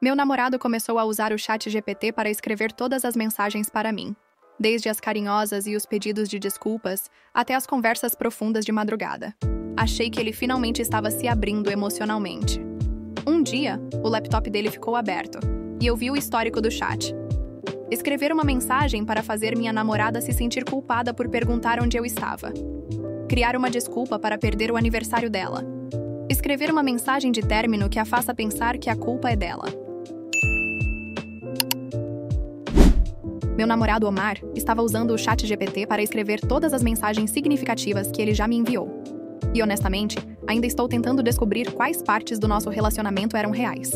Meu namorado começou a usar o ChatGPT para escrever todas as mensagens para mim, desde as carinhosas e os pedidos de desculpas até as conversas profundas de madrugada. Achei que ele finalmente estava se abrindo emocionalmente. Um dia, o laptop dele ficou aberto e eu vi o histórico do chat. Escrever uma mensagem para fazer minha namorada se sentir culpada por perguntar onde eu estava. Criar uma desculpa para perder o aniversário dela. Escrever uma mensagem de término que a faça pensar que a culpa é dela. Meu namorado Omar estava usando o ChatGPT para escrever todas as mensagens significativas que ele já me enviou. E honestamente, ainda estou tentando descobrir quais partes do nosso relacionamento eram reais.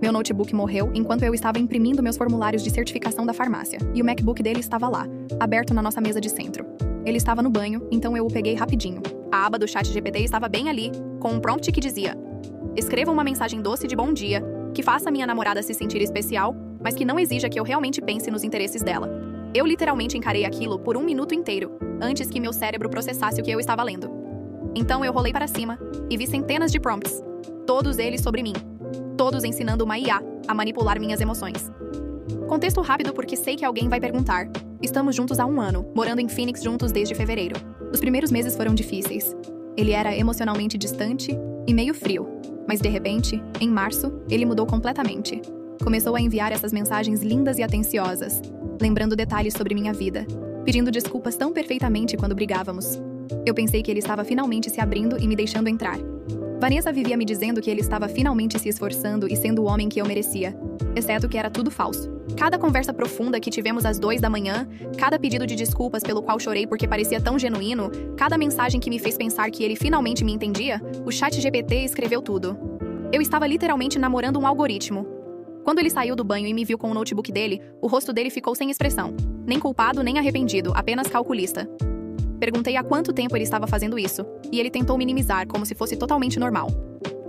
Meu notebook morreu enquanto eu estava imprimindo meus formulários de certificação da farmácia, e o MacBook dele estava lá, aberto na nossa mesa de centro. Ele estava no banho, então eu o peguei rapidinho. A aba do ChatGPT estava bem ali, com um prompt que dizia: escreva uma mensagem doce de bom dia, que faça minha namorada se sentir especial, mas que não exija que eu realmente pense nos interesses dela. Eu literalmente encarei aquilo por 1 minuto inteiro, antes que meu cérebro processasse o que eu estava lendo. Então eu rolei para cima e vi centenas de prompts, todos eles sobre mim, todos ensinando uma IA a manipular minhas emoções. Contexto rápido porque sei que alguém vai perguntar. Estamos juntos há 1 ano, morando em Phoenix juntos desde fevereiro. Os primeiros meses foram difíceis. Ele era emocionalmente distante e meio frio, mas de repente, em março, ele mudou completamente. Começou a enviar essas mensagens lindas e atenciosas, lembrando detalhes sobre minha vida, pedindo desculpas tão perfeitamente quando brigávamos. Eu pensei que ele estava finalmente se abrindo e me deixando entrar. Vanessa vivia me dizendo que ele estava finalmente se esforçando e sendo o homem que eu merecia, exceto que era tudo falso. Cada conversa profunda que tivemos às 2 da manhã, cada pedido de desculpas pelo qual chorei porque parecia tão genuíno, cada mensagem que me fez pensar que ele finalmente me entendia, o ChatGPT escreveu tudo. Eu estava literalmente namorando um algoritmo. Quando ele saiu do banho e me viu com o notebook dele, o rosto dele ficou sem expressão. Nem culpado, nem arrependido, apenas calculista. Perguntei há quanto tempo ele estava fazendo isso, e ele tentou minimizar como se fosse totalmente normal.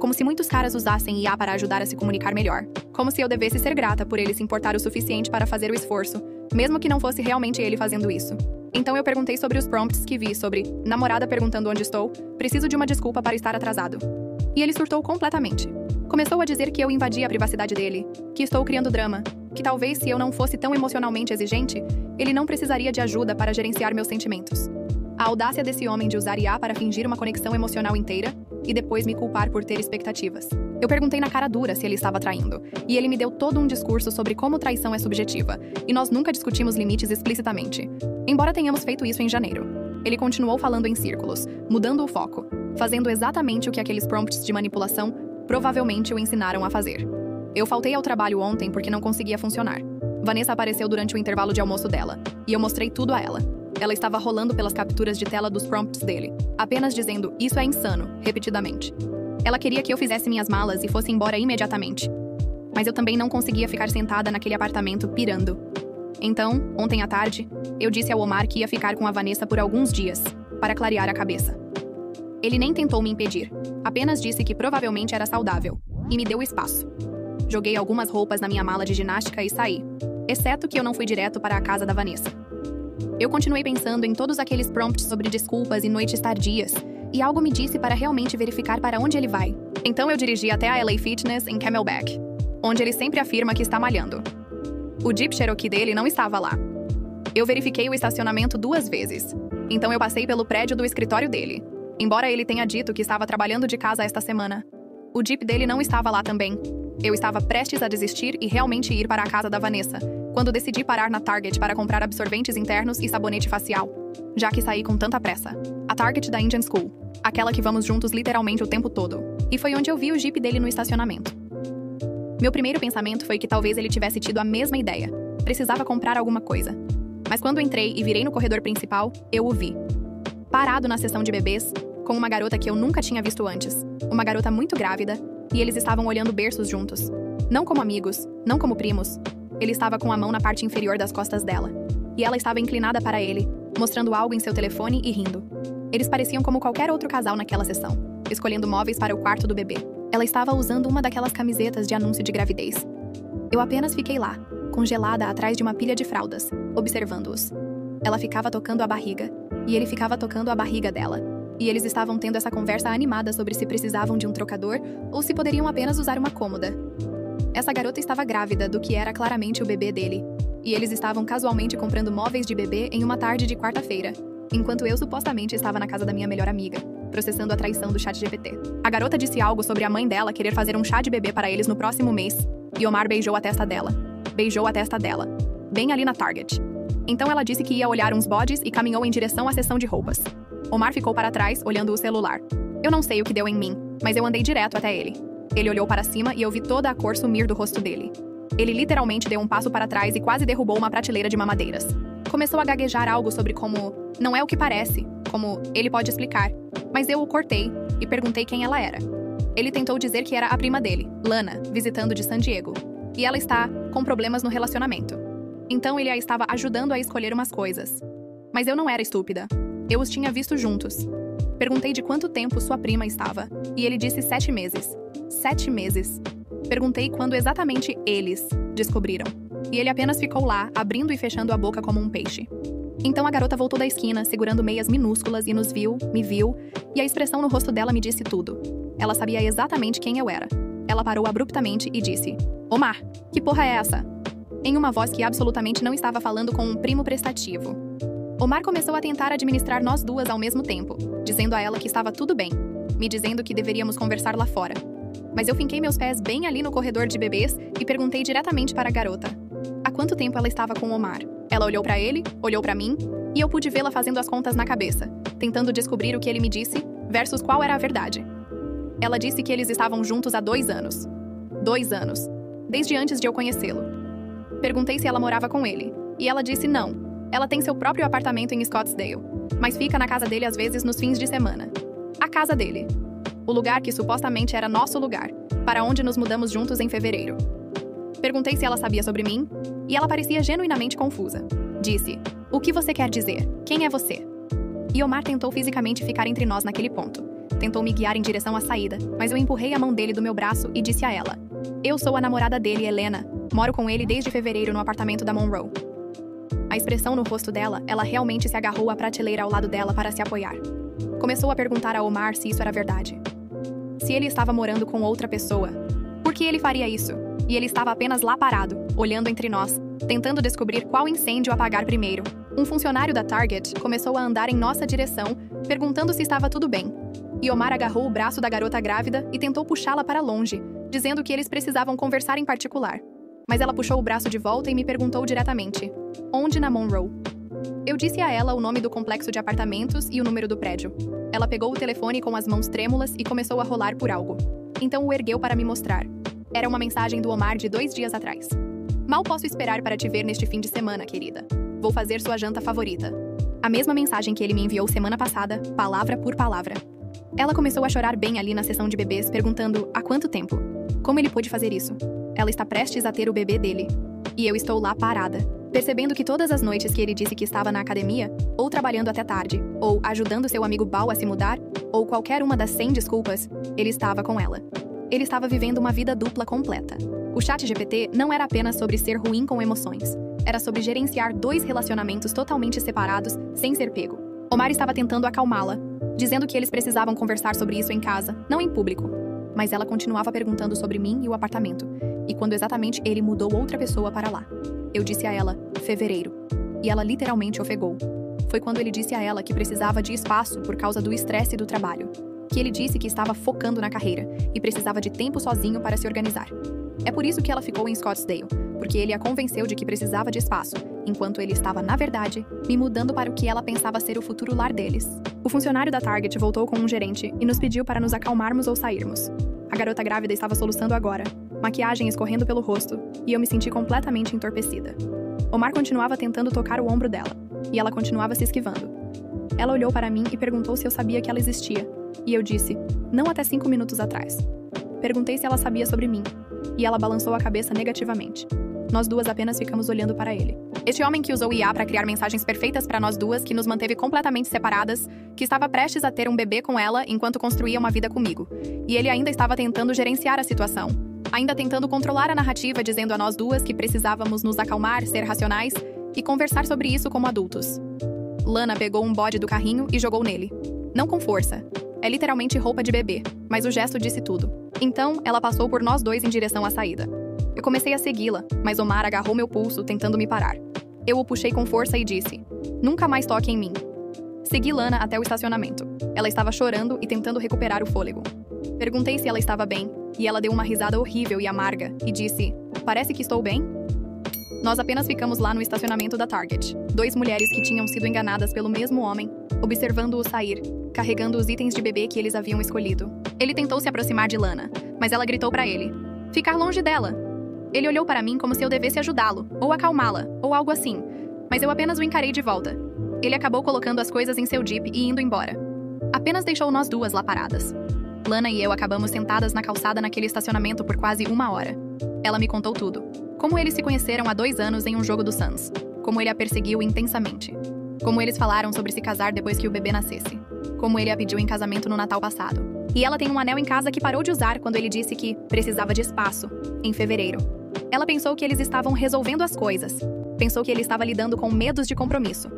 Como se muitos caras usassem IA para ajudar a se comunicar melhor. Como se eu devesse ser grata por ele se importar o suficiente para fazer o esforço, mesmo que não fosse realmente ele fazendo isso. Então eu perguntei sobre os prompts que vi sobre namorada perguntando onde estou, preciso de uma desculpa para estar atrasado. E ele surtou completamente. Começou a dizer que eu invadi a privacidade dele, que estou criando drama, que talvez se eu não fosse tão emocionalmente exigente, ele não precisaria de ajuda para gerenciar meus sentimentos. A audácia desse homem de usar IA para fingir uma conexão emocional inteira e depois me culpar por ter expectativas. Eu perguntei na cara dura se ele estava traindo, e ele me deu todo um discurso sobre como traição é subjetiva, e nós nunca discutimos limites explicitamente. Embora tenhamos feito isso em janeiro. Ele continuou falando em círculos, mudando o foco, fazendo exatamente o que aqueles prompts de manipulação provavelmente o ensinaram a fazer. Eu faltei ao trabalho ontem porque não conseguia funcionar. Vanessa apareceu durante o intervalo de almoço dela, e eu mostrei tudo a ela. Ela estava rolando pelas capturas de tela dos prompts dele, apenas dizendo, isso é insano, repetidamente. Ela queria que eu fizesse minhas malas e fosse embora imediatamente. Mas eu também não conseguia ficar sentada naquele apartamento pirando. Então, ontem à tarde, eu disse ao Omar que ia ficar com a Vanessa por alguns dias, para clarear a cabeça. Ele nem tentou me impedir, apenas disse que provavelmente era saudável, e me deu espaço. Joguei algumas roupas na minha mala de ginástica e saí, exceto que eu não fui direto para a casa da Vanessa. Eu continuei pensando em todos aqueles prompts sobre desculpas e noites tardias, e algo me disse para realmente verificar para onde ele vai. Então eu dirigi até a LA Fitness em Camelback, onde ele sempre afirma que está malhando. O Jeep Cherokee dele não estava lá. Eu verifiquei o estacionamento 2 vezes, então eu passei pelo prédio do escritório dele, embora ele tenha dito que estava trabalhando de casa esta semana. O Jeep dele não estava lá também. Eu estava prestes a desistir e realmente ir para a casa da Vanessa, quando decidi parar na Target para comprar absorventes internos e sabonete facial, já que saí com tanta pressa. A Target da Indian School, aquela que vamos juntos literalmente o tempo todo. E foi onde eu vi o Jeep dele no estacionamento. Meu primeiro pensamento foi que talvez ele tivesse tido a mesma ideia. Precisava comprar alguma coisa. Mas quando entrei e virei no corredor principal, eu o vi. Parado na seção de bebês, com uma garota que eu nunca tinha visto antes. Uma garota muito grávida, e eles estavam olhando berços juntos. Não como amigos, não como primos. Ele estava com a mão na parte inferior das costas dela. E ela estava inclinada para ele, mostrando algo em seu telefone e rindo. Eles pareciam como qualquer outro casal naquela sessão, escolhendo móveis para o quarto do bebê. Ela estava usando uma daquelas camisetas de anúncio de gravidez. Eu apenas fiquei lá, congelada atrás de uma pilha de fraldas, observando-os. Ela ficava tocando a barriga, e ele ficava tocando a barriga dela. E eles estavam tendo essa conversa animada sobre se precisavam de um trocador ou se poderiam apenas usar uma cômoda. Essa garota estava grávida do que era claramente o bebê dele, e eles estavam casualmente comprando móveis de bebê em uma tarde de quarta-feira, enquanto eu supostamente estava na casa da minha melhor amiga, processando a traição do ChatGPT. A garota disse algo sobre a mãe dela querer fazer um chá de bebê para eles no próximo mês, e Omar beijou a testa dela. Beijou a testa dela. Bem ali na Target. Então ela disse que ia olhar uns bodes e caminhou em direção à seção de roupas. Omar ficou para trás, olhando o celular. Eu não sei o que deu em mim, mas eu andei direto até ele. Ele olhou para cima e eu vi toda a cor sumir do rosto dele. Ele literalmente deu um passo para trás e quase derrubou uma prateleira de mamadeiras. Começou a gaguejar algo sobre como, não é o que parece, como ele pode explicar. Mas eu o cortei e perguntei quem ela era. Ele tentou dizer que era a prima dele, Lana, visitando de San Diego. E ela está com problemas no relacionamento. Então ele a estava ajudando a escolher umas coisas. Mas eu não era estúpida. Eu os tinha visto juntos. Perguntei de quanto tempo sua prima estava, e ele disse 7 meses. 7 meses. Perguntei quando exatamente eles descobriram. E ele apenas ficou lá, abrindo e fechando a boca como um peixe. Então a garota voltou da esquina, segurando meias minúsculas e nos viu, me viu, e a expressão no rosto dela me disse tudo. Ela sabia exatamente quem eu era. Ela parou abruptamente e disse: Omar, que porra é essa? Em uma voz que absolutamente não estava falando com um primo prestativo. Omar começou a tentar administrar nós duas ao mesmo tempo, dizendo a ela que estava tudo bem, me dizendo que deveríamos conversar lá fora. Mas eu finquei meus pés bem ali no corredor de bebês e perguntei diretamente para a garota. Há quanto tempo ela estava com Omar? Ela olhou para ele, olhou para mim, e eu pude vê-la fazendo as contas na cabeça, tentando descobrir o que ele me disse versus qual era a verdade. Ela disse que eles estavam juntos há 2 anos. 2 anos. Desde antes de eu conhecê-lo. Perguntei se ela morava com ele, e ela disse não. Ela tem seu próprio apartamento em Scottsdale, mas fica na casa dele às vezes nos fins de semana. A casa dele. O lugar que supostamente era nosso lugar, para onde nos mudamos juntos em fevereiro. Perguntei se ela sabia sobre mim, e ela parecia genuinamente confusa. Disse: o que você quer dizer? Quem é você? E Omar tentou fisicamente ficar entre nós naquele ponto. Tentou me guiar em direção à saída, mas eu empurrei a mão dele do meu braço e disse a ela: eu sou a namorada dele, Helena. Moro com ele desde fevereiro no apartamento da Monroe. A expressão no rosto dela, ela realmente se agarrou à prateleira ao lado dela para se apoiar. Começou a perguntar a Omar se isso era verdade. Se ele estava morando com outra pessoa. Por que ele faria isso? E ele estava apenas lá parado, olhando entre nós, tentando descobrir qual incêndio apagar primeiro. Um funcionário da Target começou a andar em nossa direção, perguntando se estava tudo bem. E Omar agarrou o braço da garota grávida e tentou puxá-la para longe, dizendo que eles precisavam conversar em particular. Mas ela puxou o braço de volta e me perguntou diretamente: onde na Monroe? Eu disse a ela o nome do complexo de apartamentos e o número do prédio. Ela pegou o telefone com as mãos trêmulas e começou a rolar por algo. Então o ergueu para me mostrar. Era uma mensagem do Omar de 2 dias atrás. Mal posso esperar para te ver neste fim de semana, querida. Vou fazer sua janta favorita. A mesma mensagem que ele me enviou semana passada, palavra por palavra. Ela começou a chorar bem ali na sessão de bebês, perguntando há quanto tempo. Como ele pôde fazer isso? Ela está prestes a ter o bebê dele. E eu estou lá parada, percebendo que todas as noites que ele disse que estava na academia, ou trabalhando até tarde, ou ajudando seu amigo Bal a se mudar, ou qualquer uma das 100 desculpas, ele estava com ela. Ele estava vivendo uma vida dupla completa. O ChatGPT não era apenas sobre ser ruim com emoções. Era sobre gerenciar 2 relacionamentos totalmente separados, sem ser pego. Omar estava tentando acalmá-la, dizendo que eles precisavam conversar sobre isso em casa, não em público. Mas ela continuava perguntando sobre mim e o apartamento, e quando exatamente ele mudou outra pessoa para lá. Eu disse a ela, fevereiro. E ela literalmente ofegou. Foi quando ele disse a ela que precisava de espaço por causa do estresse do trabalho. Que ele disse que estava focando na carreira e precisava de tempo sozinho para se organizar. É por isso que ela ficou em Scottsdale, porque ele a convenceu de que precisava de espaço, enquanto ele estava, na verdade, me mudando para o que ela pensava ser o futuro lar deles. O funcionário da Target voltou com um gerente e nos pediu para nos acalmarmos ou sairmos. A garota grávida estava soluçando agora, maquiagem escorrendo pelo rosto, e eu me senti completamente entorpecida. Omar continuava tentando tocar o ombro dela, e ela continuava se esquivando. Ela olhou para mim e perguntou se eu sabia que ela existia, e eu disse, não até 5 minutos atrás. Perguntei se ela sabia sobre mim, e ela balançou a cabeça negativamente. Nós duas apenas ficamos olhando para ele. Este homem que usou IA para criar mensagens perfeitas para nós duas, que nos manteve completamente separadas, que estava prestes a ter um bebê com ela enquanto construía uma vida comigo. E ele ainda estava tentando gerenciar a situação. Ainda tentando controlar a narrativa, dizendo a nós duas que precisávamos nos acalmar, ser racionais e conversar sobre isso como adultos. Lana pegou um bode do carrinho e jogou nele. Não com força. É literalmente roupa de bebê, mas o gesto disse tudo. Então, ela passou por nós dois em direção à saída. Eu comecei a segui-la, mas Omar agarrou meu pulso, tentando me parar. Eu o puxei com força e disse: "Nunca mais toque em mim." Segui Lana até o estacionamento. Ela estava chorando e tentando recuperar o fôlego. Perguntei se ela estava bem, e ela deu uma risada horrível e amarga, e disse: "Parece que estou bem?" Nós apenas ficamos lá no estacionamento da Target. 2 mulheres que tinham sido enganadas pelo mesmo homem, observando-o sair, carregando os itens de bebê que eles haviam escolhido. Ele tentou se aproximar de Lana, mas ela gritou para ele: "Ficar longe dela." Ele olhou para mim como se eu devesse ajudá-lo, ou acalmá-la, ou algo assim, mas eu apenas o encarei de volta. Ele acabou colocando as coisas em seu Jeep e indo embora. Apenas deixou nós duas lá paradas. Lana e eu acabamos sentadas na calçada naquele estacionamento por quase 1 hora. Ela me contou tudo. Como eles se conheceram há 2 anos em um jogo do Suns. Como ele a perseguiu intensamente. Como eles falaram sobre se casar depois que o bebê nascesse. Como ele a pediu em casamento no Natal passado. E ela tem um anel em casa que parou de usar quando ele disse que precisava de espaço, em fevereiro. Ela pensou que eles estavam resolvendo as coisas. Pensou que ele estava lidando com medos de compromisso.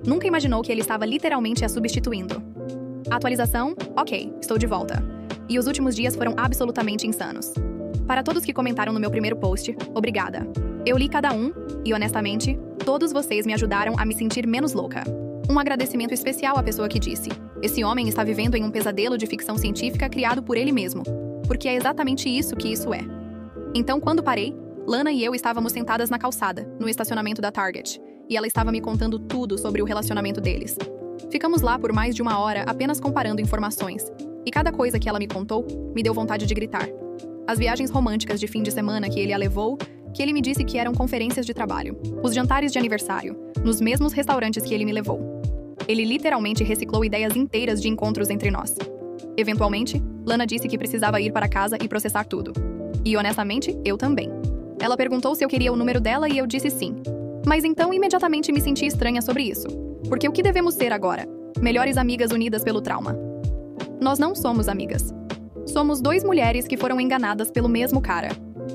Nunca imaginou que ele estava literalmente a substituindo. A atualização? Ok, estou de volta. E os últimos dias foram absolutamente insanos. Para todos que comentaram no meu primeiro post, obrigada. Eu li cada um, e honestamente, todos vocês me ajudaram a me sentir menos louca. Um agradecimento especial à pessoa que disse: "Esse homem está vivendo em um pesadelo de ficção científica criado por ele mesmo." Porque é exatamente isso que isso é. Então, quando parei, Lana e eu estávamos sentadas na calçada, no estacionamento da Target, e ela estava me contando tudo sobre o relacionamento deles. Ficamos lá por mais de 1 hora apenas comparando informações, e cada coisa que ela me contou me deu vontade de gritar. As viagens românticas de fim de semana que ele a levou, que ele me disse que eram conferências de trabalho. Os jantares de aniversário, nos mesmos restaurantes que ele me levou. Ele literalmente reciclou ideias inteiras de encontros entre nós. Eventualmente, Lana disse que precisava ir para casa e processar tudo. E honestamente, eu também. Ela perguntou se eu queria o número dela e eu disse sim. Mas então imediatamente me senti estranha sobre isso. Porque o que devemos ser agora? Melhores amigas unidas pelo trauma. Nós não somos amigas. Somos 2 mulheres que foram enganadas pelo mesmo cara.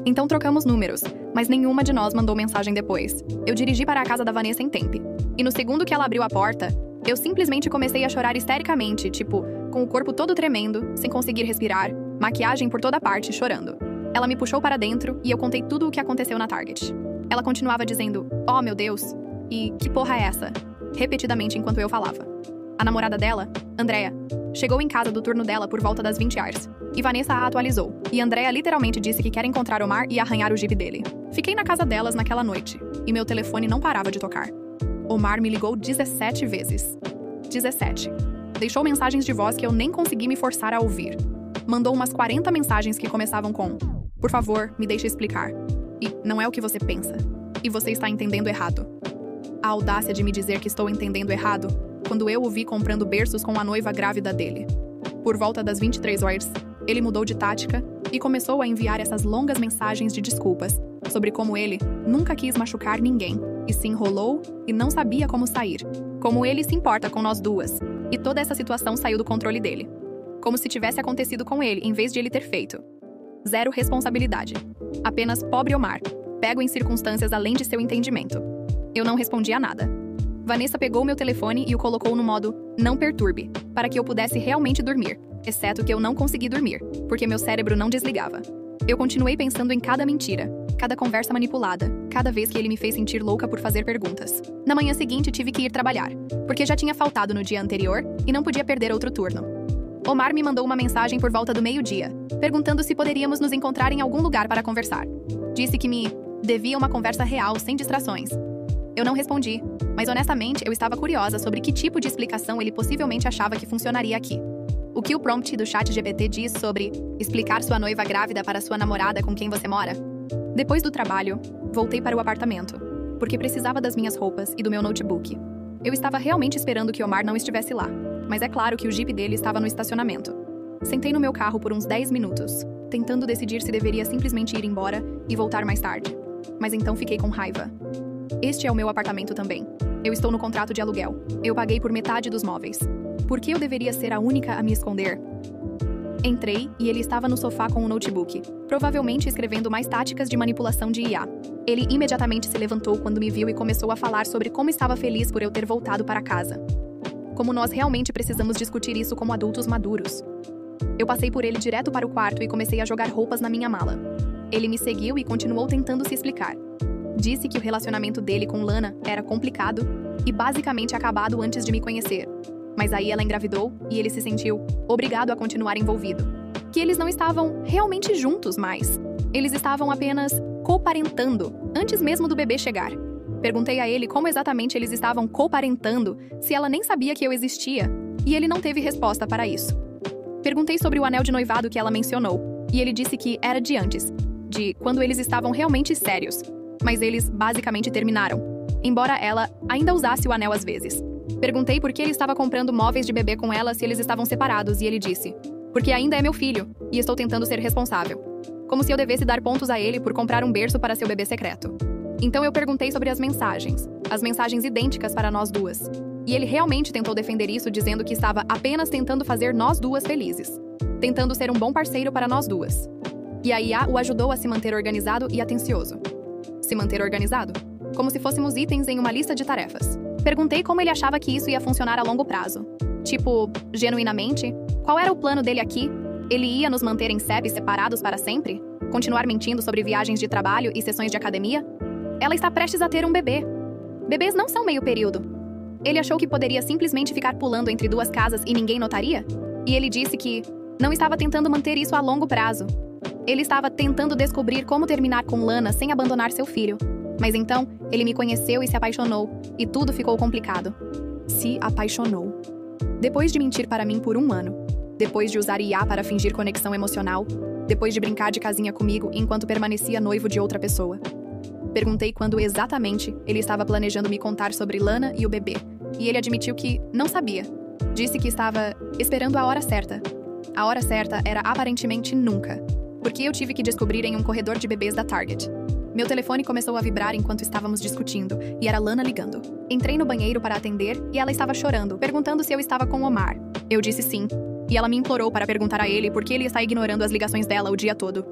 Então trocamos números, mas nenhuma de nós mandou mensagem depois. Eu dirigi para a casa da Vanessa em Tempe. E no segundo que ela abriu a porta, eu simplesmente comecei a chorar histericamente, tipo, com o corpo todo tremendo, sem conseguir respirar, maquiagem por toda parte, chorando. Ela me puxou para dentro e eu contei tudo o que aconteceu na Target. Ela continuava dizendo: "Oh, meu Deus, e que porra é essa?" repetidamente enquanto eu falava. A namorada dela, Andrea, chegou em casa do turno dela por volta das 20 horas. E Vanessa a atualizou. E Andrea literalmente disse que quer encontrar Omar e arranhar o Jeep dele. Fiquei na casa delas naquela noite, e meu telefone não parava de tocar. Omar me ligou 17 vezes. 17. Deixou mensagens de voz que eu nem consegui me forçar a ouvir. Mandou umas 40 mensagens que começavam com: "Por favor, me deixe explicar." E "Não é o que você pensa." E "Você está entendendo errado." A audácia de me dizer que estou entendendo errado quando eu o vi comprando berços com a noiva grávida dele. Por volta das 23 horas, ele mudou de tática e começou a enviar essas longas mensagens de desculpas sobre como ele nunca quis machucar ninguém e se enrolou e não sabia como sair. Como ele se importa com nós duas. E toda essa situação saiu do controle dele. Como se tivesse acontecido com ele em vez de ele ter feito. 0 responsabilidade. Apenas pobre Omar, pego em circunstâncias além de seu entendimento. Eu não respondi a nada. Vanessa pegou meu telefone e o colocou no modo "não perturbe", para que eu pudesse realmente dormir, exceto que eu não consegui dormir, porque meu cérebro não desligava. Eu continuei pensando em cada mentira, cada conversa manipulada, cada vez que ele me fez sentir louca por fazer perguntas. Na manhã seguinte tive que ir trabalhar, porque já tinha faltado no dia anterior e não podia perder outro turno. Omar me mandou uma mensagem por volta do meio-dia, perguntando se poderíamos nos encontrar em algum lugar para conversar. Disse que me devia uma conversa real, sem distrações. Eu não respondi, mas honestamente eu estava curiosa sobre que tipo de explicação ele possivelmente achava que funcionaria aqui. O que o prompt do ChatGPT diz sobre explicar sua noiva grávida para sua namorada com quem você mora? Depois do trabalho, voltei para o apartamento, porque precisava das minhas roupas e do meu notebook. Eu estava realmente esperando que Omar não estivesse lá, mas é claro que o Jeep dele estava no estacionamento. Sentei no meu carro por uns 10 minutos, tentando decidir se deveria simplesmente ir embora e voltar mais tarde. Mas então fiquei com raiva. Este é o meu apartamento também. Eu estou no contrato de aluguel. Eu paguei por metade dos móveis. Por que eu deveria ser a única a me esconder? Entrei e ele estava no sofá com o notebook, provavelmente escrevendo mais táticas de manipulação de IA. Ele imediatamente se levantou quando me viu e começou a falar sobre como estava feliz por eu ter voltado para casa. Como nós realmente precisamos discutir isso como adultos maduros. Eu passei por ele direto para o quarto e comecei a jogar roupas na minha mala. Ele me seguiu e continuou tentando se explicar. Disse que o relacionamento dele com Lana era complicado e basicamente acabado antes de me conhecer. Mas aí ela engravidou e ele se sentiu obrigado a continuar envolvido. Que eles não estavam realmente juntos mais. Eles estavam apenas coparentando, antes mesmo do bebê chegar. Perguntei a ele como exatamente eles estavam coparentando, se ela nem sabia que eu existia, e ele não teve resposta para isso. Perguntei sobre o anel de noivado que ela mencionou, e ele disse que era de antes, de quando eles estavam realmente sérios, mas eles basicamente terminaram, embora ela ainda usasse o anel às vezes. Perguntei por que ele estava comprando móveis de bebê com ela se eles estavam separados, e ele disse: porque ainda é meu filho, e estou tentando ser responsável. Como se eu devesse dar pontos a ele por comprar um berço para seu bebê secreto. Então eu perguntei sobre as mensagens idênticas para nós duas. E ele realmente tentou defender isso, dizendo que estava apenas tentando fazer nós duas felizes. Tentando ser um bom parceiro para nós duas. E a IA o ajudou a se manter organizado e atencioso. Se manter organizado? Como se fôssemos itens em uma lista de tarefas. Perguntei como ele achava que isso ia funcionar a longo prazo. Tipo, genuinamente, qual era o plano dele aqui? Ele ia nos manter em CEPs separados para sempre? Continuar mentindo sobre viagens de trabalho e sessões de academia? Ela está prestes a ter um bebê. Bebês não são meio período. Ele achou que poderia simplesmente ficar pulando entre duas casas e ninguém notaria? E ele disse que não estava tentando manter isso a longo prazo. Ele estava tentando descobrir como terminar com Lana sem abandonar seu filho. Mas então, ele me conheceu e se apaixonou, e tudo ficou complicado. Se apaixonou. Depois de mentir para mim por 1 ano, depois de usar IA para fingir conexão emocional, depois de brincar de casinha comigo enquanto permanecia noivo de outra pessoa. Perguntei quando exatamente ele estava planejando me contar sobre Lana e o bebê, e ele admitiu que não sabia. Disse que estava esperando a hora certa. A hora certa era aparentemente nunca, porque eu tive que descobrir em um corredor de bebês da Target. Meu telefone começou a vibrar enquanto estávamos discutindo, e era Lana ligando. Entrei no banheiro para atender e ela estava chorando, perguntando se eu estava com Omar. Eu disse sim, e ela me implorou para perguntar a ele por que ele está ignorando as ligações dela o dia todo.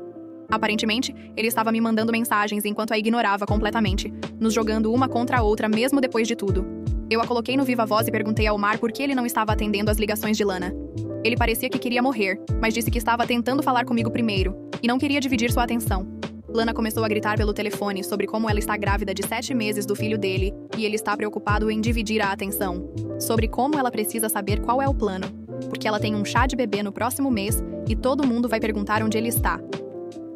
Aparentemente, ele estava me mandando mensagens enquanto a ignorava completamente, nos jogando uma contra a outra mesmo depois de tudo. Eu a coloquei no viva voz e perguntei a Omar por que ele não estava atendendo as ligações de Lana. Ele parecia que queria morrer, mas disse que estava tentando falar comigo primeiro, e não queria dividir sua atenção. Lana começou a gritar pelo telefone sobre como ela está grávida de 7 meses do filho dele, e ele está preocupado em dividir a atenção. Sobre como ela precisa saber qual é o plano, porque ela tem um chá de bebê no próximo mês, e todo mundo vai perguntar onde ele está.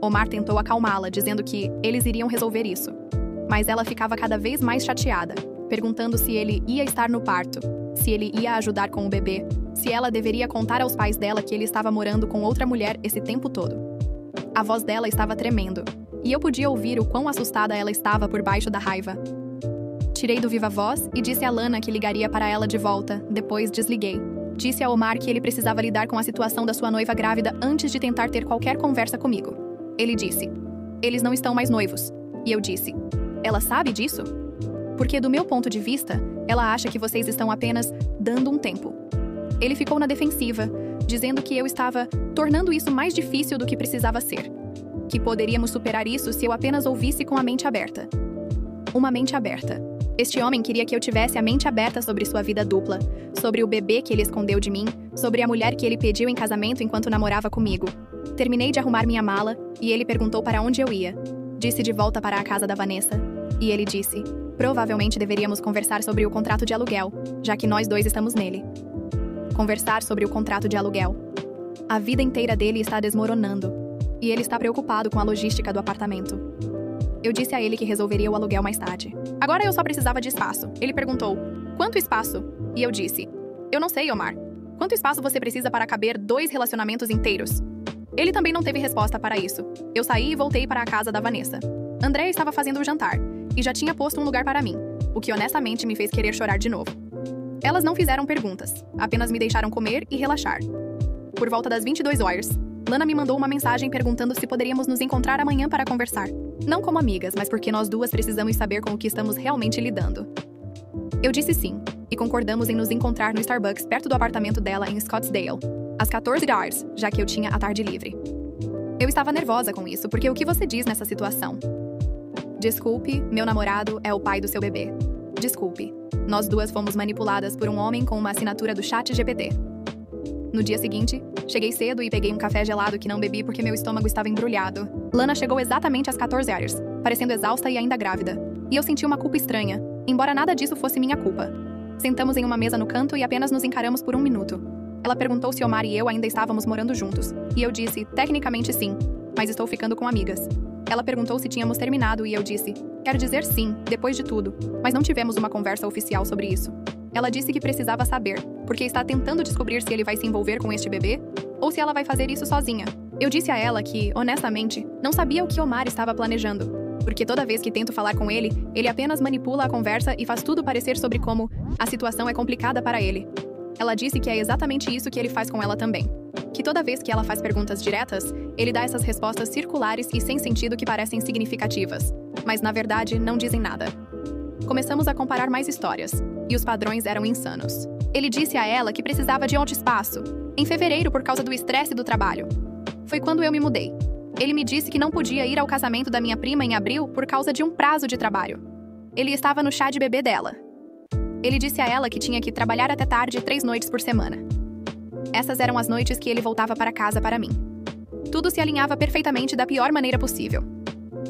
Omar tentou acalmá-la, dizendo que eles iriam resolver isso. Mas ela ficava cada vez mais chateada, perguntando se ele ia estar no parto, se ele ia ajudar com o bebê, se ela deveria contar aos pais dela que ele estava morando com outra mulher esse tempo todo. A voz dela estava tremendo, e eu podia ouvir o quão assustada ela estava por baixo da raiva. Tirei do viva voz e disse a Lana que ligaria para ela de volta, depois desliguei. Disse a Omar que ele precisava lidar com a situação da sua noiva grávida antes de tentar ter qualquer conversa comigo. Ele disse: eles não estão mais noivos. E eu disse: ela sabe disso? Porque do meu ponto de vista, ela acha que vocês estão apenas dando um tempo. Ele ficou na defensiva, dizendo que eu estava tornando isso mais difícil do que precisava ser. Que poderíamos superar isso se eu apenas ouvisse com a mente aberta. Uma mente aberta. Este homem queria que eu tivesse a mente aberta sobre sua vida dupla, sobre o bebê que ele escondeu de mim, sobre a mulher que ele pediu em casamento enquanto namorava comigo. Terminei de arrumar minha mala, e ele perguntou para onde eu ia. Disse de volta para a casa da Vanessa. E ele disse: provavelmente deveríamos conversar sobre o contrato de aluguel, já que nós dois estamos nele. Conversar sobre o contrato de aluguel. A vida inteira dele está desmoronando, e ele está preocupado com a logística do apartamento. Eu disse a ele que resolveria o aluguel mais tarde. Agora eu só precisava de espaço. Ele perguntou: quanto espaço? E eu disse: eu não sei, Omar. Quanto espaço você precisa para caber 2 relacionamentos inteiros? Ele também não teve resposta para isso. Eu saí e voltei para a casa da Vanessa. André estava fazendo o jantar, e já tinha posto um lugar para mim, o que honestamente me fez querer chorar de novo. Elas não fizeram perguntas, apenas me deixaram comer e relaxar. Por volta das 22 horas, Lana me mandou uma mensagem perguntando se poderíamos nos encontrar amanhã para conversar. Não como amigas, mas porque nós duas precisamos saber com o que estamos realmente lidando. Eu disse sim, e concordamos em nos encontrar no Starbucks perto do apartamento dela em Scottsdale, às 14 horas, já que eu tinha a tarde livre. Eu estava nervosa com isso, porque o que você diz nessa situação? Desculpe, meu namorado é o pai do seu bebê. Desculpe, nós duas fomos manipuladas por um homem com uma assinatura do ChatGPT. No dia seguinte, Cheguei cedo e peguei um café gelado que não bebi porque meu estômago estava embrulhado. Lana chegou exatamente às 14 horas, parecendo exausta e ainda grávida. E eu senti uma culpa estranha, embora nada disso fosse minha culpa. Sentamos em uma mesa no canto e apenas nos encaramos por um minuto. Ela perguntou se Omar e eu ainda estávamos morando juntos. E eu disse, tecnicamente sim, mas estou ficando com amigas. Ela perguntou se tínhamos terminado e eu disse, quero dizer sim, depois de tudo, mas não tivemos uma conversa oficial sobre isso. Ela disse que precisava saber, porque está tentando descobrir se ele vai se envolver com este bebê ou se ela vai fazer isso sozinha. Eu disse a ela que, honestamente, não sabia o que Omar estava planejando, porque toda vez que tento falar com ele, ele apenas manipula a conversa e faz tudo parecer sobre como a situação é complicada para ele. Ela disse que é exatamente isso que ele faz com ela também. Que toda vez que ela faz perguntas diretas, ele dá essas respostas circulares e sem sentido que parecem significativas, mas na verdade não dizem nada. Começamos a comparar mais histórias, e os padrões eram insanos. Ele disse a ela que precisava de outro espaço, em fevereiro por causa do estresse do trabalho. Foi quando eu me mudei. Ele me disse que não podia ir ao casamento da minha prima em abril por causa de um prazo de trabalho. Ele estava no chá de bebê dela. Ele disse a ela que tinha que trabalhar até tarde 3 noites por semana. Essas eram as noites que ele voltava para casa para mim. Tudo se alinhava perfeitamente da pior maneira possível.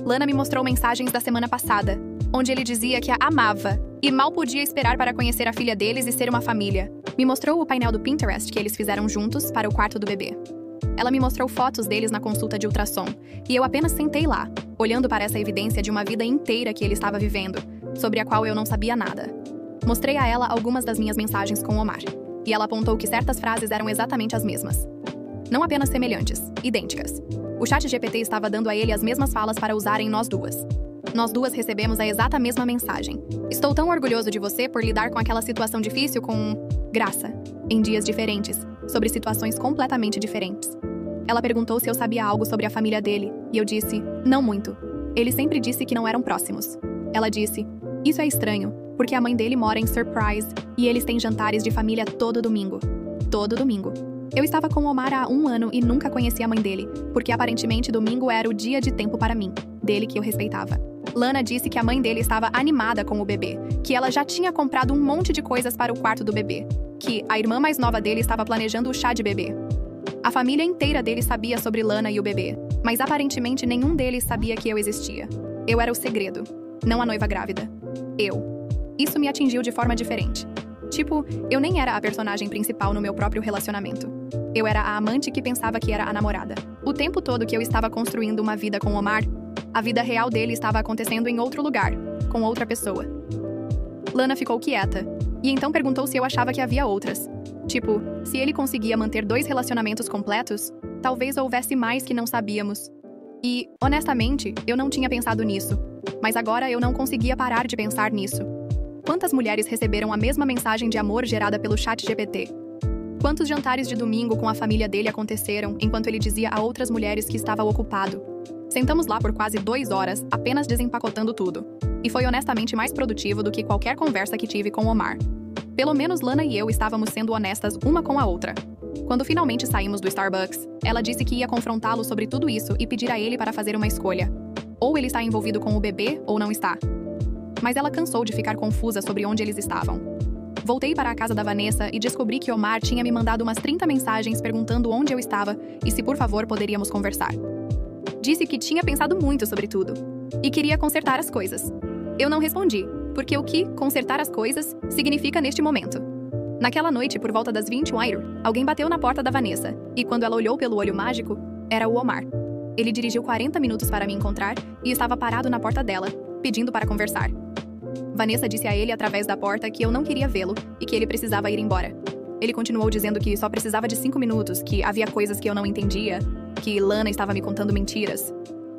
Lana me mostrou mensagens da semana passada, onde ele dizia que a amava e mal podia esperar para conhecer a filha deles e ser uma família. Me mostrou o painel do Pinterest que eles fizeram juntos para o quarto do bebê. Ela me mostrou fotos deles na consulta de ultrassom, e eu apenas sentei lá, olhando para essa evidência de uma vida inteira que ele estava vivendo, sobre a qual eu não sabia nada. Mostrei a ela algumas das minhas mensagens com Omar, e ela apontou que certas frases eram exatamente as mesmas. Não apenas semelhantes, idênticas. O ChatGPT estava dando a ele as mesmas falas para usar em nós duas. Nós duas recebemos a exata mesma mensagem. Estou tão orgulhoso de você por lidar com aquela situação difícil com graça, em dias diferentes, sobre situações completamente diferentes. Ela perguntou se eu sabia algo sobre a família dele, e eu disse, não muito. Ele sempre disse que não eram próximos. Ela disse, isso é estranho, porque a mãe dele mora em Surprise, e eles têm jantares de família todo domingo. Todo domingo. Eu estava com Omar há 1 ano e nunca conheci a mãe dele, porque aparentemente domingo era o dia de tempo para mim, dele que eu respeitava. Lana disse que a mãe dele estava animada com o bebê, que ela já tinha comprado um monte de coisas para o quarto do bebê, que a irmã mais nova dele estava planejando o chá de bebê. A família inteira dele sabia sobre Lana e o bebê, mas aparentemente nenhum deles sabia que eu existia. Eu era o segredo, não a noiva grávida. Isso me atingiu de forma diferente. Tipo, eu nem era a personagem principal no meu próprio relacionamento. Eu era a amante que pensava que era a namorada. O tempo todo que eu estava construindo uma vida com Omar, a vida real dele estava acontecendo em outro lugar, com outra pessoa. Lana ficou quieta, e então perguntou se eu achava que havia outras. Tipo, se ele conseguia manter 2 relacionamentos completos, talvez houvesse mais que não sabíamos. E, honestamente, eu não tinha pensado nisso. Mas agora eu não conseguia parar de pensar nisso. Quantas mulheres receberam a mesma mensagem de amor gerada pelo ChatGPT? Quantos jantares de domingo com a família dele aconteceram enquanto ele dizia a outras mulheres que estava ocupado? Sentamos lá por quase 2 horas, apenas desempacotando tudo. E foi honestamente mais produtivo do que qualquer conversa que tive com Omar. Pelo menos Lana e eu estávamos sendo honestas uma com a outra. Quando finalmente saímos do Starbucks, ela disse que ia confrontá-lo sobre tudo isso e pedir a ele para fazer uma escolha. Ou ele está envolvido com o bebê, ou não está. Mas ela cansou de ficar confusa sobre onde eles estavam. Voltei para a casa da Vanessa e descobri que Omar tinha me mandado umas 30 mensagens perguntando onde eu estava e se por favor poderíamos conversar. Disse que tinha pensado muito sobre tudo e queria consertar as coisas. Eu não respondi, porque o que consertar as coisas significa neste momento. Naquela noite, por volta das 21h, alguém bateu na porta da Vanessa, e quando ela olhou pelo olho mágico, era o Omar. Ele dirigiu 40 minutos para me encontrar e estava parado na porta dela, pedindo para conversar. Vanessa disse a ele através da porta que eu não queria vê-lo e que ele precisava ir embora. Ele continuou dizendo que só precisava de 5 minutos, que havia coisas que eu não entendia, que Lana estava me contando mentiras.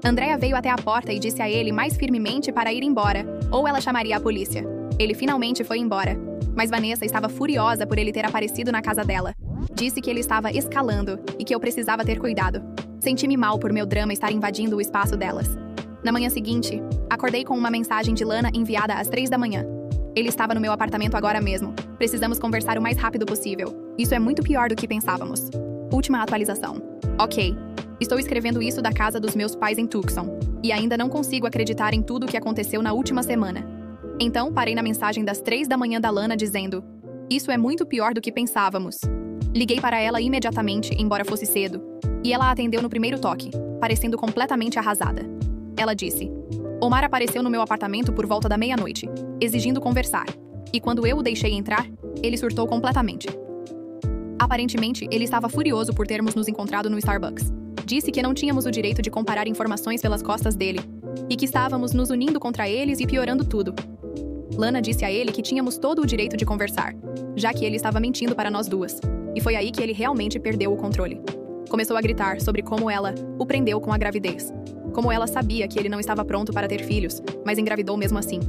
Andrea veio até a porta e disse a ele mais firmemente para ir embora, ou ela chamaria a polícia. Ele finalmente foi embora, mas Vanessa estava furiosa por ele ter aparecido na casa dela. Disse que ele estava escalando e que eu precisava ter cuidado. Senti-me mal por meu drama estar invadindo o espaço delas. Na manhã seguinte, acordei com uma mensagem de Lana enviada às 3 da manhã. Ele estava no meu apartamento agora mesmo. Precisamos conversar o mais rápido possível. Isso é muito pior do que pensávamos. Última atualização. Ok. Estou escrevendo isso da casa dos meus pais em Tucson. E ainda não consigo acreditar em tudo o que aconteceu na última semana. Então, parei na mensagem das 3 da manhã da Lana dizendo: isso é muito pior do que pensávamos. Liguei para ela imediatamente, embora fosse cedo, e ela atendeu no primeiro toque, parecendo completamente arrasada. Ela disse: Omar apareceu no meu apartamento por volta da meia-noite, exigindo conversar, e quando eu o deixei entrar, ele surtou completamente. Aparentemente, ele estava furioso por termos nos encontrado no Starbucks. Disse que não tínhamos o direito de comparar informações pelas costas dele, e que estávamos nos unindo contra eles e piorando tudo. Lana disse a ele que tínhamos todo o direito de conversar, já que ele estava mentindo para nós duas, e foi aí que ele realmente perdeu o controle. Começou a gritar sobre como ela o prendeu com a gravidez, como ela sabia que ele não estava pronto para ter filhos, mas engravidou mesmo assim.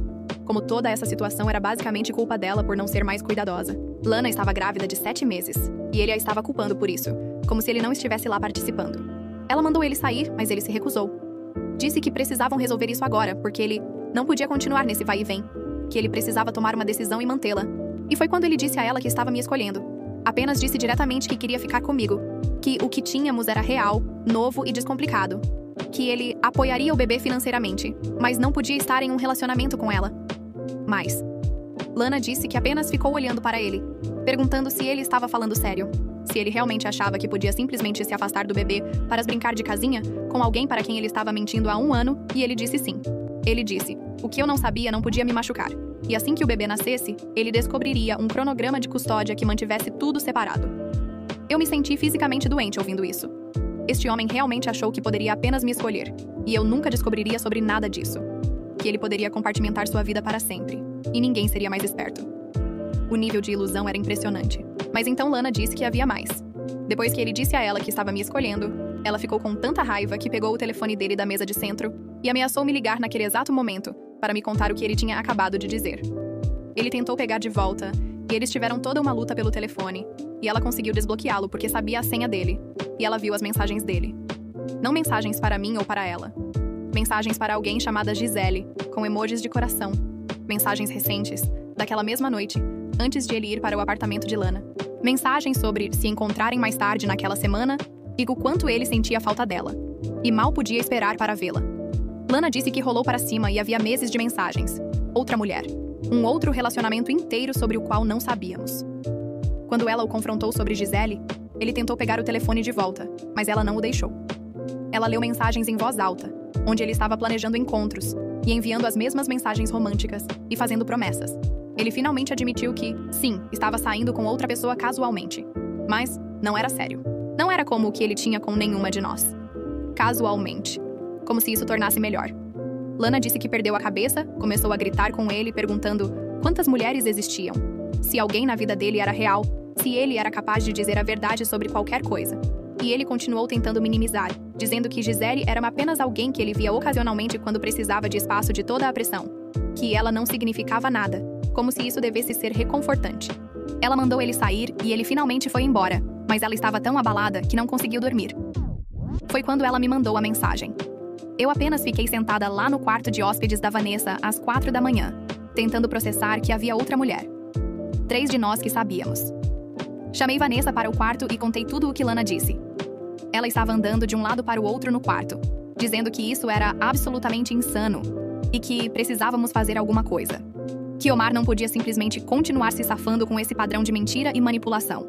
Como toda essa situação era basicamente culpa dela por não ser mais cuidadosa. Lana estava grávida de 7 meses, e ele a estava culpando por isso, como se ele não estivesse lá participando. Ela mandou ele sair, mas ele se recusou. Disse que precisavam resolver isso agora, porque ele não podia continuar nesse vai e vem, que ele precisava tomar uma decisão e mantê-la. E foi quando ele disse a ela que estava me escolhendo. Apenas disse diretamente que queria ficar comigo, que o que tínhamos era real, novo e descomplicado, que ele apoiaria o bebê financeiramente, mas não podia estar em um relacionamento com ela. Mas Lana disse que apenas ficou olhando para ele, perguntando se ele estava falando sério, se ele realmente achava que podia simplesmente se afastar do bebê para brincar de casinha com alguém para quem ele estava mentindo há 1 ano, e ele disse sim. Ele disse: o que eu não sabia não podia me machucar. E assim que o bebê nascesse, ele descobriria um cronograma de custódia que mantivesse tudo separado. Eu me senti fisicamente doente ouvindo isso. Este homem realmente achou que poderia apenas me escolher, e eu nunca descobriria sobre nada disso. Que ele poderia compartimentar sua vida para sempre, e ninguém seria mais esperto. O nível de ilusão era impressionante. Mas então Lana disse que havia mais. Depois que ele disse a ela que estava me escolhendo, ela ficou com tanta raiva que pegou o telefone dele da mesa de centro e ameaçou me ligar naquele exato momento para me contar o que ele tinha acabado de dizer. Ele tentou pegar de volta, e eles tiveram toda uma luta pelo telefone, e ela conseguiu desbloqueá-lo porque sabia a senha dele, e ela viu as mensagens dele. Não mensagens para mim ou para ela. Mensagens para alguém chamada Gisele, com emojis de coração. Mensagens recentes, daquela mesma noite, antes de ele ir para o apartamento de Lana. Mensagens sobre se encontrarem mais tarde naquela semana e o quanto ele sentia falta dela. E mal podia esperar para vê-la. Lana disse que rolou para cima e havia meses de mensagens. Outra mulher. Um outro relacionamento inteiro sobre o qual não sabíamos. Quando ela o confrontou sobre Gisele, ele tentou pegar o telefone de volta, mas ela não o deixou. Ela leu mensagens em voz alta, onde ele estava planejando encontros e enviando as mesmas mensagens românticas e fazendo promessas. Ele finalmente admitiu que, sim, estava saindo com outra pessoa casualmente. Mas não era sério. Não era como o que ele tinha com nenhuma de nós. Casualmente. Como se isso tornasse melhor. Lana disse que perdeu a cabeça, começou a gritar com ele, perguntando quantas mulheres existiam, se alguém na vida dele era real, se ele era capaz de dizer a verdade sobre qualquer coisa. E ele continuou tentando minimizar, dizendo que Gisele era apenas alguém que ele via ocasionalmente quando precisava de espaço de toda a pressão, que ela não significava nada, como se isso devesse ser reconfortante. Ela mandou ele sair e ele finalmente foi embora, mas ela estava tão abalada que não conseguiu dormir. Foi quando ela me mandou a mensagem. Eu apenas fiquei sentada lá no quarto de hóspedes da Vanessa às 4 da manhã, tentando processar que havia outra mulher. 3 de nós que sabíamos. Chamei Vanessa para o quarto e contei tudo o que Lana disse. Ela estava andando de um lado para o outro no quarto, dizendo que isso era absolutamente insano e que precisávamos fazer alguma coisa. Que Omar não podia simplesmente continuar se safando com esse padrão de mentira e manipulação.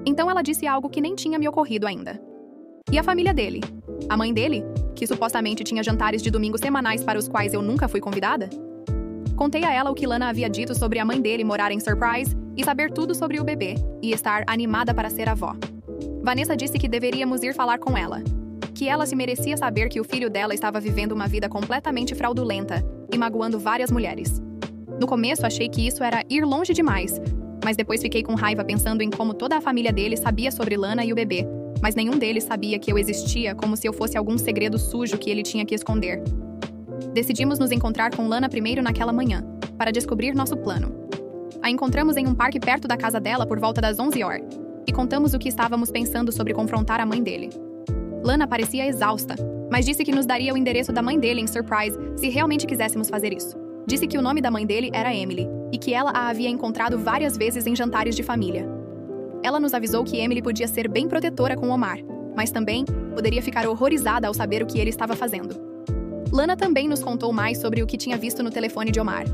Então ela disse algo que nem tinha me ocorrido ainda. E a família dele? A mãe dele, que supostamente tinha jantares de domingo semanais para os quais eu nunca fui convidada? Contei a ela o que Lana havia dito sobre a mãe dele morar em Surprise e saber tudo sobre o bebê, e estar animada para ser avó. Vanessa disse que deveríamos ir falar com ela, que ela se merecia saber que o filho dela estava vivendo uma vida completamente fraudulenta e magoando várias mulheres. No começo achei que isso era ir longe demais, mas depois fiquei com raiva pensando em como toda a família dele sabia sobre Lana e o bebê, mas nenhum deles sabia que eu existia, como se eu fosse algum segredo sujo que ele tinha que esconder. Decidimos nos encontrar com Lana primeiro naquela manhã, para descobrir nosso plano. A encontramos em um parque perto da casa dela por volta das 11 horas, e contamos o que estávamos pensando sobre confrontar a mãe dele. Lana parecia exausta, mas disse que nos daria o endereço da mãe dele em Surprise se realmente quiséssemos fazer isso. Disse que o nome da mãe dele era Emily, e que ela a havia encontrado várias vezes em jantares de família. Ela nos avisou que Emily podia ser bem protetora com Omar, mas também poderia ficar horrorizada ao saber o que ele estava fazendo. Lana também nos contou mais sobre o que tinha visto no telefone de Omar.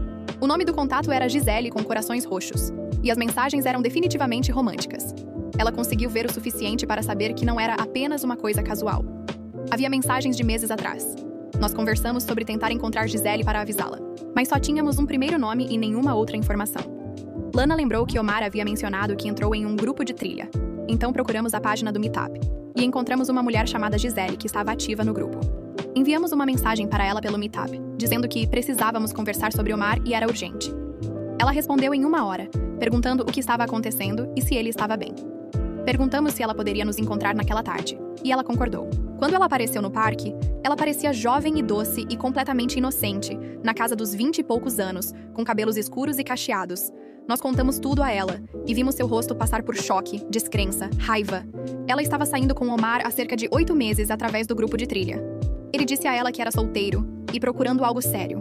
O nome do contato era Gisele com corações roxos, e as mensagens eram definitivamente românticas. Ela conseguiu ver o suficiente para saber que não era apenas uma coisa casual. Havia mensagens de meses atrás. Nós conversamos sobre tentar encontrar Gisele para avisá-la, mas só tínhamos um primeiro nome e nenhuma outra informação. Lana lembrou que Omar havia mencionado que entrou em um grupo de trilha. Então procuramos a página do Meetup e encontramos uma mulher chamada Gisele que estava ativa no grupo. Enviamos uma mensagem para ela pelo Meetup, dizendo que precisávamos conversar sobre Omar e era urgente. Ela respondeu em 1 hora, perguntando o que estava acontecendo e se ele estava bem. Perguntamos se ela poderia nos encontrar naquela tarde, e ela concordou. Quando ela apareceu no parque, ela parecia jovem e doce e completamente inocente, na casa dos 20 e poucos anos, com cabelos escuros e cacheados. Nós contamos tudo a ela, e vimos seu rosto passar por choque, descrença, raiva. Ela estava saindo com Omar há cerca de 8 meses através do grupo de trilha. Ele disse a ela que era solteiro e procurando algo sério.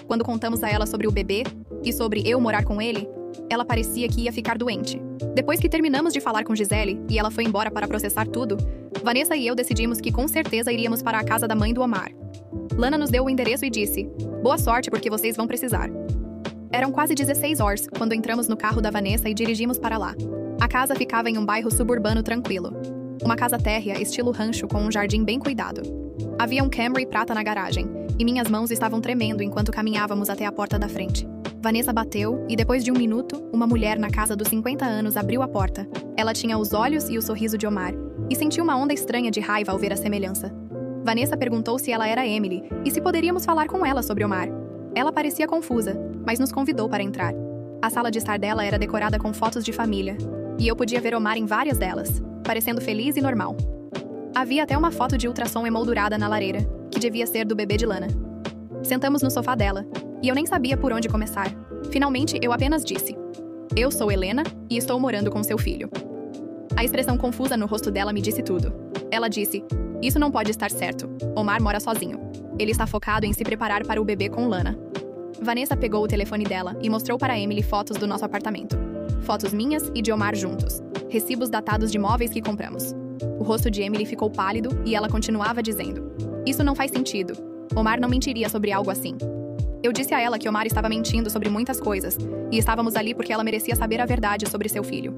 Quando contamos a ela sobre o bebê e sobre eu morar com ele, ela parecia que ia ficar doente. Depois que terminamos de falar com Gisele e ela foi embora para processar tudo, Vanessa e eu decidimos que com certeza iríamos para a casa da mãe do Omar. Lana nos deu o endereço e disse: "Boa sorte porque vocês vão precisar." Eram quase 16 horas quando entramos no carro da Vanessa e dirigimos para lá. A casa ficava em um bairro suburbano tranquilo. Uma casa térrea estilo rancho com um jardim bem cuidado. Havia um Camry prata na garagem, e minhas mãos estavam tremendo enquanto caminhávamos até a porta da frente. Vanessa bateu, e depois de 1 minuto, uma mulher na casa dos 50 anos abriu a porta. Ela tinha os olhos e o sorriso de Omar, e sentiu uma onda estranha de raiva ao ver a semelhança. Vanessa perguntou se ela era Emily, e se poderíamos falar com ela sobre Omar. Ela parecia confusa, mas nos convidou para entrar. A sala de estar dela era decorada com fotos de família, e eu podia ver Omar em várias delas, parecendo feliz e normal. Havia até uma foto de ultrassom emoldurada na lareira, que devia ser do bebê de Lana. Sentamos no sofá dela, e eu nem sabia por onde começar. Finalmente, eu apenas disse: "Eu sou Helena e estou morando com seu filho." A expressão confusa no rosto dela me disse tudo. Ela disse: "Isso não pode estar certo. Omar mora sozinho. Ele está focado em se preparar para o bebê com Lana." Vanessa pegou o telefone dela e mostrou para Emily fotos do nosso apartamento. Fotos minhas e de Omar juntos. Recibos datados de móveis que compramos. O rosto de Emily ficou pálido e ela continuava dizendo: "Isso não faz sentido. Omar não mentiria sobre algo assim." Eu disse a ela que Omar estava mentindo sobre muitas coisas, e estávamos ali porque ela merecia saber a verdade sobre seu filho.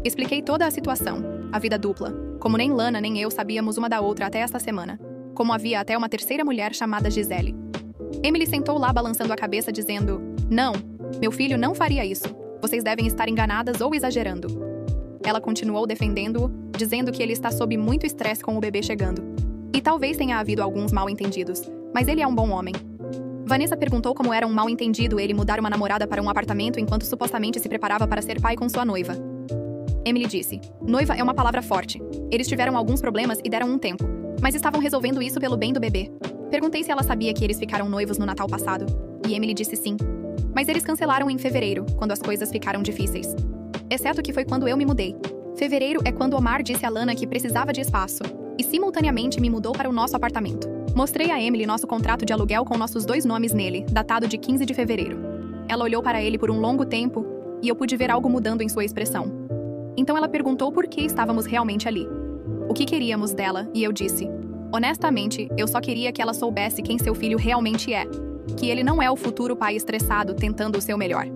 Expliquei toda a situação, a vida dupla, como nem Lana nem eu sabíamos uma da outra até esta semana, como havia até uma terceira mulher chamada Gisele. Emily sentou lá balançando a cabeça dizendo: "Não, meu filho não faria isso. Vocês devem estar enganadas ou exagerando." Ela continuou defendendo-o, dizendo que ele está sob muito estresse com o bebê chegando. E talvez tenha havido alguns mal-entendidos, mas ele é um bom homem. Vanessa perguntou como era um mal-entendido ele mudar uma namorada para um apartamento enquanto supostamente se preparava para ser pai com sua noiva. Emily disse: "Noiva é uma palavra forte. Eles tiveram alguns problemas e deram um tempo, mas estavam resolvendo isso pelo bem do bebê." Perguntei se ela sabia que eles ficaram noivos no Natal passado, e Emily disse sim. Mas eles cancelaram em fevereiro, quando as coisas ficaram difíceis. Exceto que foi quando eu me mudei. Fevereiro é quando Omar disse a Lana que precisava de espaço, e simultaneamente me mudou para o nosso apartamento. Mostrei a Emily nosso contrato de aluguel com nossos 2 nomes nele, datado de 15 de fevereiro. Ela olhou para ele por um longo tempo, e eu pude ver algo mudando em sua expressão. Então ela perguntou por que estávamos realmente ali. O que queríamos dela, e eu disse: "Honestamente, eu só queria que ela soubesse quem seu filho realmente é. Que ele não é o futuro pai estressado tentando o seu melhor.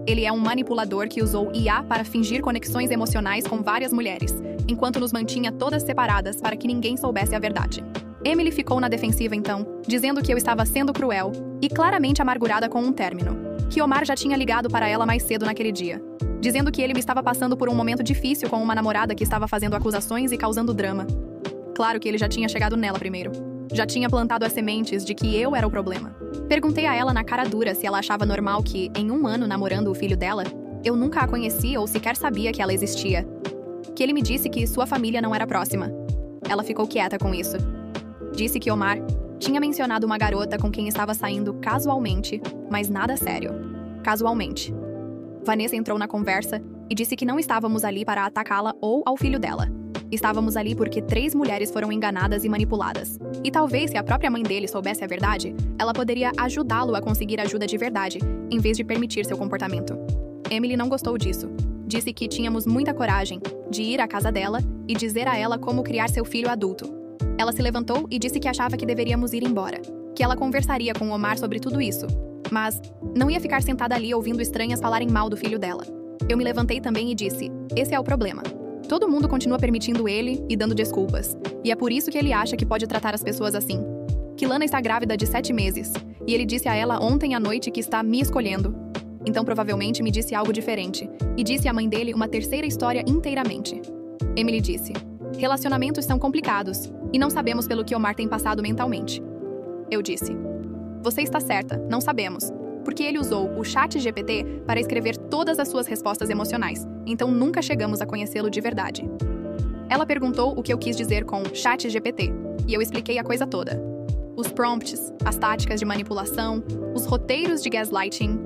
Ele é um manipulador que usou IA para fingir conexões emocionais com várias mulheres, enquanto nos mantinha todas separadas para que ninguém soubesse a verdade." Emily ficou na defensiva então, dizendo que eu estava sendo cruel e claramente amargurada com um término. Que Omar já tinha ligado para ela mais cedo naquele dia, dizendo que ele me estava passando por um momento difícil com uma namorada que estava fazendo acusações e causando drama. Claro que ele já tinha chegado nela primeiro. Já tinha plantado as sementes de que eu era o problema. Perguntei a ela na cara dura se ela achava normal que, em 1 ano namorando o filho dela, eu nunca a conhecia ou sequer sabia que ela existia. Que ele me disse que sua família não era próxima. Ela ficou quieta com isso. Disse que Omar tinha mencionado uma garota com quem estava saindo casualmente, mas nada sério. Casualmente. Vanessa entrou na conversa e disse que não estávamos ali para atacá-la ou ao filho dela. Estávamos ali porque 3 mulheres foram enganadas e manipuladas. E talvez se a própria mãe dele soubesse a verdade, ela poderia ajudá-lo a conseguir ajuda de verdade, em vez de permitir seu comportamento. Emily não gostou disso. Disse que tínhamos muita coragem de ir à casa dela e dizer a ela como criar seu filho adulto. Ela se levantou e disse que achava que deveríamos ir embora, que ela conversaria com Omar sobre tudo isso, mas não ia ficar sentada ali ouvindo estranhas falarem mal do filho dela. Eu me levantei também e disse: "Esse é o problema. Todo mundo continua permitindo ele e dando desculpas, e é por isso que ele acha que pode tratar as pessoas assim. Que Lana está grávida de 7 meses, e ele disse a ela ontem à noite que está me escolhendo. Então provavelmente me disse algo diferente, e disse à mãe dele uma terceira história inteiramente. Emily disse: relacionamentos são complicados, e não sabemos pelo que Omar tem passado mentalmente. Eu disse: você está certa, não sabemos, porque ele usou o ChatGPT para escrever todas as suas respostas emocionais, então nunca chegamos a conhecê-lo de verdade. Ela perguntou o que eu quis dizer com ChatGPT, e eu expliquei a coisa toda. Os prompts, as táticas de manipulação, os roteiros de gaslighting.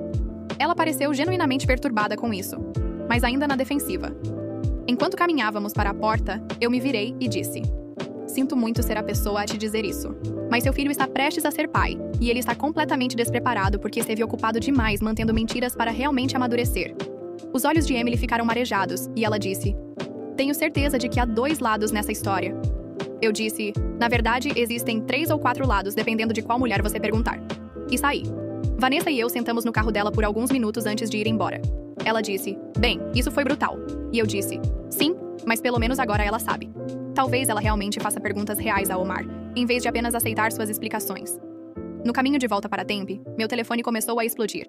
Ela pareceu genuinamente perturbada com isso, mas ainda na defensiva. Enquanto caminhávamos para a porta, eu me virei e disse: sinto muito ser a pessoa a te dizer isso, mas seu filho está prestes a ser pai, e ele está completamente despreparado porque esteve ocupado demais mantendo mentiras para realmente amadurecer. Os olhos de Emily ficaram marejados, e ela disse: tenho certeza de que há 2 lados nessa história. Eu disse: na verdade, existem 3 ou 4 lados, dependendo de qual mulher você perguntar. E saí. Vanessa e eu sentamos no carro dela por alguns minutos antes de ir embora. Ela disse: bem, isso foi brutal. E eu disse: sim, mas pelo menos agora ela sabe. Talvez ela realmente faça perguntas reais a Omar, em vez de apenas aceitar suas explicações. No caminho de volta para Tempe, meu telefone começou a explodir.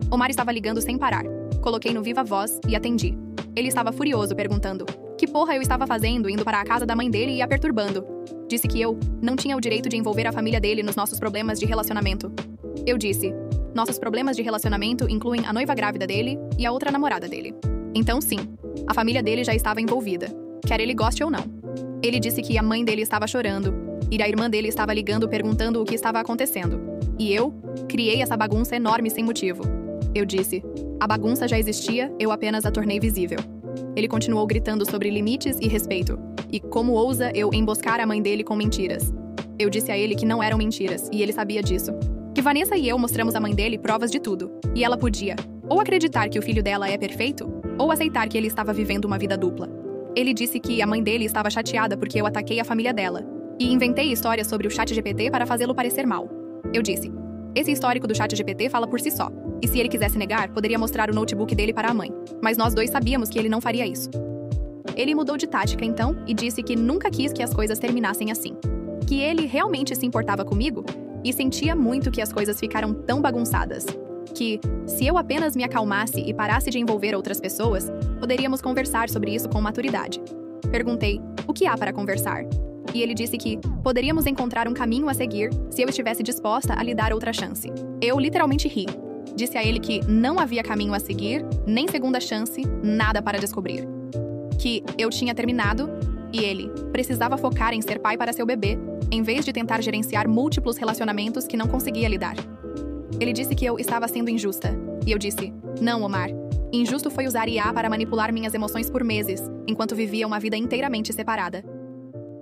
Omar estava ligando sem parar. Coloquei no viva voz e atendi. Ele estava furioso, perguntando que porra eu estava fazendo indo para a casa da mãe dele e a perturbando. Disse que eu não tinha o direito de envolver a família dele nos nossos problemas de relacionamento. Eu disse: nossos problemas de relacionamento incluem a noiva grávida dele e a outra namorada dele. Então sim, a família dele já estava envolvida, quer ele goste ou não. Ele disse que a mãe dele estava chorando, e a irmã dele estava ligando perguntando o que estava acontecendo. E eu criei essa bagunça enorme sem motivo. Eu disse: a bagunça já existia, eu apenas a tornei visível. Ele continuou gritando sobre limites e respeito, e como ousa eu emboscar a mãe dele com mentiras. Eu disse a ele que não eram mentiras, e ele sabia disso. Que Vanessa e eu mostramos à mãe dele provas de tudo, e ela podia ou acreditar que o filho dela é perfeito, ou aceitar que ele estava vivendo uma vida dupla. Ele disse que a mãe dele estava chateada porque eu ataquei a família dela, e inventei histórias sobre o ChatGPT para fazê-lo parecer mal. Eu disse: esse histórico do ChatGPT fala por si só, e se ele quisesse negar, poderia mostrar o notebook dele para a mãe, mas nós dois sabíamos que ele não faria isso. Ele mudou de tática então e disse que nunca quis que as coisas terminassem assim. Que ele realmente se importava comigo e sentia muito que as coisas ficaram tão bagunçadas. Que, se eu apenas me acalmasse e parasse de envolver outras pessoas, poderíamos conversar sobre isso com maturidade. Perguntei: o que há para conversar? E ele disse que poderíamos encontrar um caminho a seguir se eu estivesse disposta a lhe dar outra chance. Eu literalmente ri. Disse a ele que não havia caminho a seguir, nem segunda chance, nada para descobrir. Que eu tinha terminado e ele precisava focar em ser pai para seu bebê, em vez de tentar gerenciar múltiplos relacionamentos que não conseguia lidar. Ele disse que eu estava sendo injusta, e eu disse: não, Omar. Injusto foi usar IA para manipular minhas emoções por meses, enquanto vivia uma vida inteiramente separada.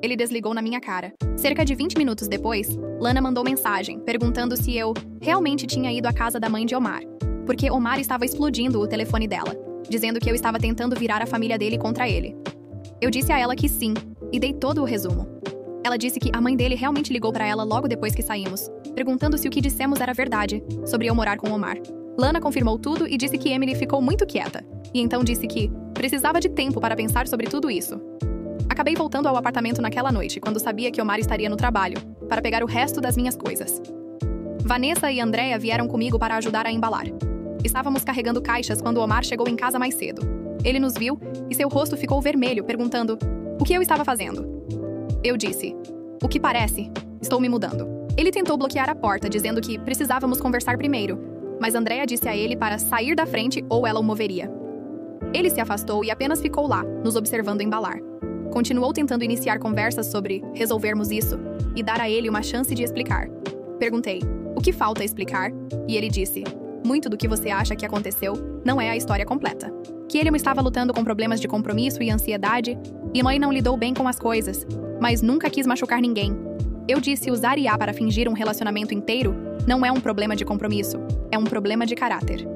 Ele desligou na minha cara. Cerca de 20 minutos depois, Lana mandou mensagem, perguntando se eu realmente tinha ido à casa da mãe de Omar, porque Omar estava explodindo o telefone dela, dizendo que eu estava tentando virar a família dele contra ele. Eu disse a ela que sim, e dei todo o resumo. Ela disse que a mãe dele realmente ligou para ela logo depois que saímos, perguntando se o que dissemos era verdade, sobre eu morar com Omar. Lana confirmou tudo e disse que Emily ficou muito quieta, e então disse que precisava de tempo para pensar sobre tudo isso. Acabei voltando ao apartamento naquela noite, quando sabia que Omar estaria no trabalho, para pegar o resto das minhas coisas. Vanessa e Andrea vieram comigo para ajudar a embalar. Estávamos carregando caixas quando Omar chegou em casa mais cedo. Ele nos viu e seu rosto ficou vermelho, perguntando o que eu estava fazendo. Eu disse: o que parece, estou me mudando. Ele tentou bloquear a porta, dizendo que precisávamos conversar primeiro, mas Andrea disse a ele para sair da frente ou ela o moveria. Ele se afastou e apenas ficou lá, nos observando embalar. Continuou tentando iniciar conversas sobre resolvermos isso e dar a ele uma chance de explicar. Perguntei: o que falta explicar? E ele disse: muito do que você acha que aconteceu não é a história completa. Que ele estava lutando com problemas de compromisso e ansiedade, e mãe não lidou bem com as coisas, mas nunca quis machucar ninguém. Eu disse: usar IA para fingir um relacionamento inteiro não é um problema de compromisso, é um problema de caráter.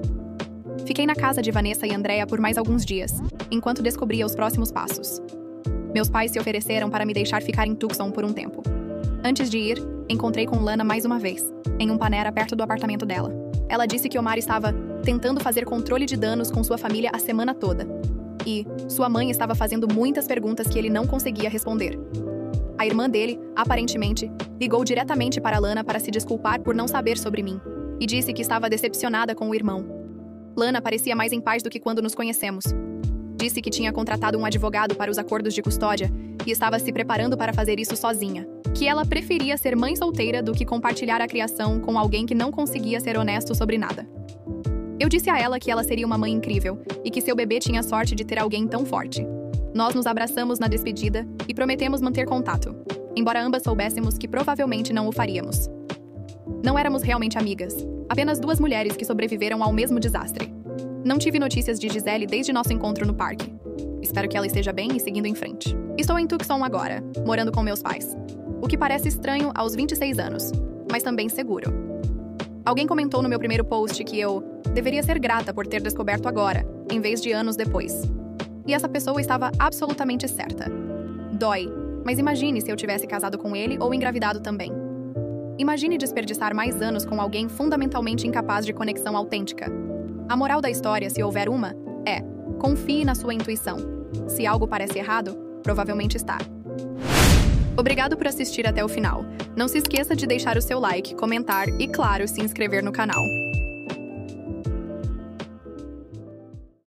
Fiquei na casa de Vanessa e Andrea por mais alguns dias, enquanto descobria os próximos passos. Meus pais se ofereceram para me deixar ficar em Tucson por um tempo. Antes de ir, encontrei com Lana mais uma vez, em um Panera perto do apartamento dela. Ela disse que Omar estava tentando fazer controle de danos com sua família a semana toda. e sua mãe estava fazendo muitas perguntas que ele não conseguia responder. A irmã dele, aparentemente, ligou diretamente para Lana para se desculpar por não saber sobre mim e disse que estava decepcionada com o irmão. Lana parecia mais em paz do que quando nos conhecemos. Disse que tinha contratado um advogado para os acordos de custódia e estava se preparando para fazer isso sozinha. Que ela preferia ser mãe solteira do que compartilhar a criação com alguém que não conseguia ser honesto sobre nada. Eu disse a ela que ela seria uma mãe incrível e que seu bebê tinha sorte de ter alguém tão forte. Nós nos abraçamos na despedida e prometemos manter contato, embora ambas soubéssemos que provavelmente não o faríamos. Não éramos realmente amigas, apenas duas mulheres que sobreviveram ao mesmo desastre. Não tive notícias de Gisele desde nosso encontro no parque. Espero que ela esteja bem e seguindo em frente. Estou em Tucson agora, morando com meus pais. O que parece estranho aos 26 anos, mas também seguro. Alguém comentou no meu primeiro post que eu deveria ser grata por ter descoberto agora, em vez de anos depois. E essa pessoa estava absolutamente certa. Dói, mas imagine se eu tivesse casado com ele ou engravidado também. Imagine desperdiçar mais anos com alguém fundamentalmente incapaz de conexão autêntica. A moral da história, se houver uma, é: confie na sua intuição. Se algo parece errado, provavelmente está. Obrigado por assistir até o final. Não se esqueça de deixar o seu like, comentar e, claro, se inscrever no canal.